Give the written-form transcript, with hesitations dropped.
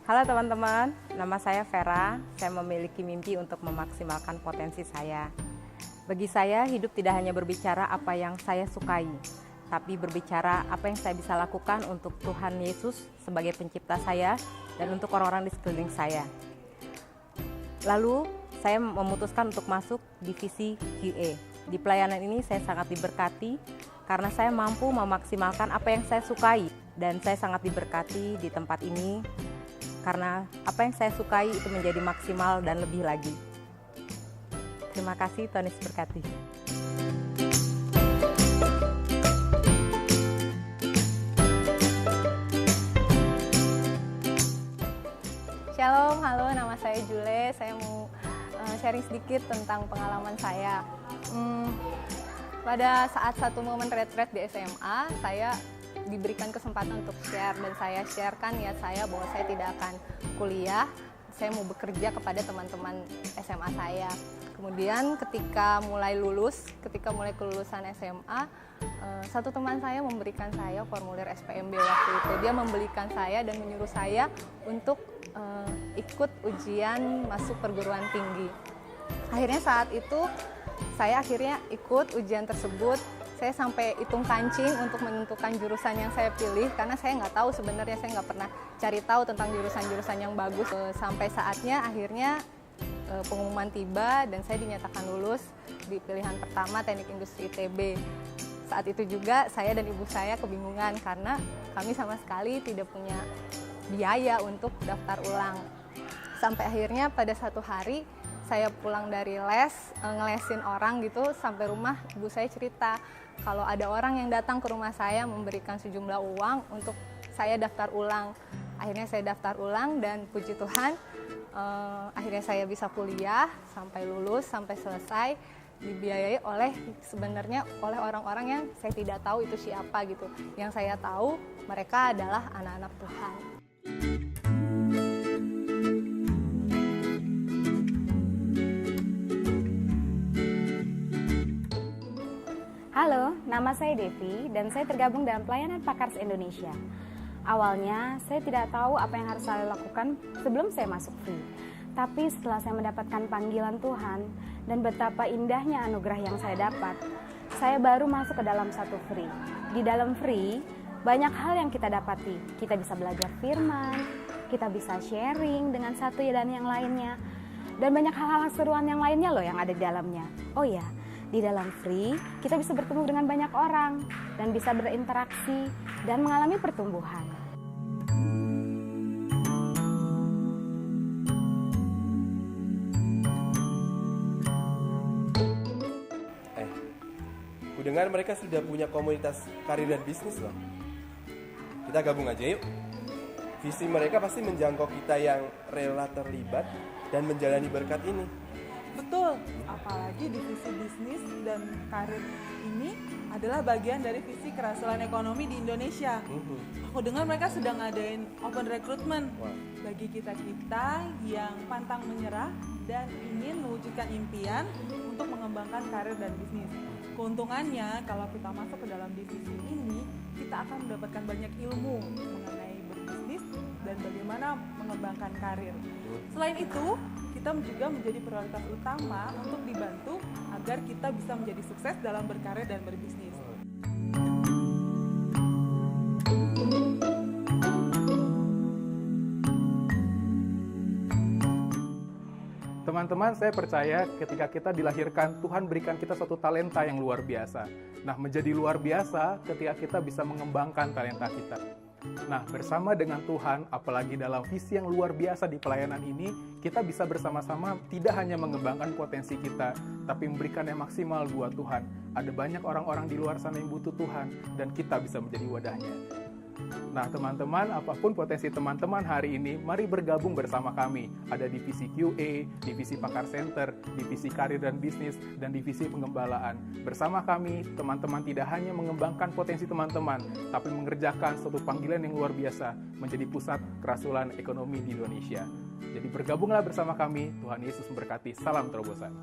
Halo teman-teman, nama saya Vera. Saya memiliki mimpi untuk memaksimalkan potensi saya. Bagi saya, hidup tidak hanya berbicara apa yang saya sukai, tapi berbicara apa yang saya bisa lakukan untuk Tuhan Yesus sebagai pencipta saya dan untuk orang-orang di sekeliling saya. Lalu, saya memutuskan untuk masuk divisi QA. Di pelayanan ini saya sangat diberkati karena saya mampu memaksimalkan apa yang saya sukai, dan saya sangat diberkati di tempat ini karena apa yang saya sukai itu menjadi maksimal dan lebih lagi. Terima kasih, Tuhan Yesus berkati. Shalom, halo, nama saya Jule. Saya mau sharing sedikit tentang pengalaman saya. Pada saat satu momen retret di SMA, saya diberikan kesempatan untuk share, dan saya sharekan niat saya bahwa saya tidak akan kuliah, saya mau bekerja kepada teman-teman SMA saya. Kemudian ketika mulai kelulusan SMA, satu teman saya memberikan saya formulir SPMB waktu itu. Dia membelikan saya dan menyuruh saya untuk ikut ujian masuk perguruan tinggi. Akhirnya saat itu saya ikut ujian tersebut. Saya sampai hitung kancing untuk menentukan jurusan yang saya pilih, karena saya nggak tahu sebenarnya, saya nggak pernah cari tahu tentang jurusan-jurusan yang bagus. Sampai saatnya akhirnya pengumuman tiba dan saya dinyatakan lulus di pilihan pertama Teknik Industri ITB. Saat itu juga saya dan ibu saya kebingungan karena kami sama sekali tidak punya biaya untuk daftar ulang. Sampai akhirnya pada satu hari saya pulang dari ngelesin orang gitu, sampai rumah ibu saya cerita kalau ada orang yang datang ke rumah saya memberikan sejumlah uang untuk saya daftar ulang. Akhirnya saya daftar ulang dan puji Tuhan, akhirnya saya bisa kuliah sampai lulus, sampai selesai, dibiayai oleh orang-orang yang saya tidak tahu itu siapa gitu. Yang saya tahu mereka adalah anak-anak Tuhan. Halo, nama saya Devi dan saya tergabung dalam pelayanan Pakars Indonesia. Awalnya, saya tidak tahu apa yang harus saya lakukan sebelum saya masuk Free. Tapi setelah saya mendapatkan panggilan Tuhan dan betapa indahnya anugerah yang saya dapat, saya baru masuk ke dalam satu Free. Di dalam Free, banyak hal yang kita dapati. Kita bisa belajar firman, kita bisa sharing dengan satu dan yang lainnya, dan banyak hal-hal seruan yang lainnya loh yang ada di dalamnya. Oh ya, di dalam Free, kita bisa bertemu dengan banyak orang dan bisa berinteraksi dan mengalami pertumbuhan. Ku dengar mereka sudah punya komunitas karir dan bisnis loh. Kita gabung aja yuk. Visi mereka pasti menjangkau kita yang rela terlibat dan menjalani berkat ini. Betul, apalagi divisi bisnis dan karir ini adalah bagian dari visi kerahasiaan ekonomi di Indonesia. Aku dengar mereka sedang ngadain open recruitment bagi kita-kita yang pantang menyerah dan ingin mewujudkan impian untuk mengembangkan karir dan bisnis. Keuntungannya kalau kita masuk ke dalam divisi ini, kita akan mendapatkan banyak ilmu mengenai berbisnis dan bagaimana mengembangkan karir. Selain itu, kita juga menjadi prioritas utama untuk dibantu agar kita bisa menjadi sukses dalam berkarir dan berbisnis. Teman-teman, saya percaya ketika kita dilahirkan, Tuhan berikan kita suatu talenta yang luar biasa. Nah, menjadi luar biasa ketika kita bisa mengembangkan talenta kita. Nah, bersama dengan Tuhan, apalagi dalam visi yang luar biasa di pelayanan ini, kita bisa bersama-sama tidak hanya mengembangkan potensi kita, tapi memberikan yang maksimal buat Tuhan. Ada banyak orang-orang di luar sana yang butuh Tuhan, dan kita bisa menjadi wadahnya. Nah, teman-teman, apapun potensi teman-teman hari ini, mari bergabung bersama kami. Ada divisi QA, divisi Pakar Center, divisi Karir dan Bisnis, dan divisi Pengembalaan. Bersama kami, teman-teman tidak hanya mengembangkan potensi teman-teman, tapi mengerjakan suatu panggilan yang luar biasa menjadi pusat kerasulan ekonomi di Indonesia. Jadi bergabunglah bersama kami, Tuhan Yesus memberkati. Salam terobosan.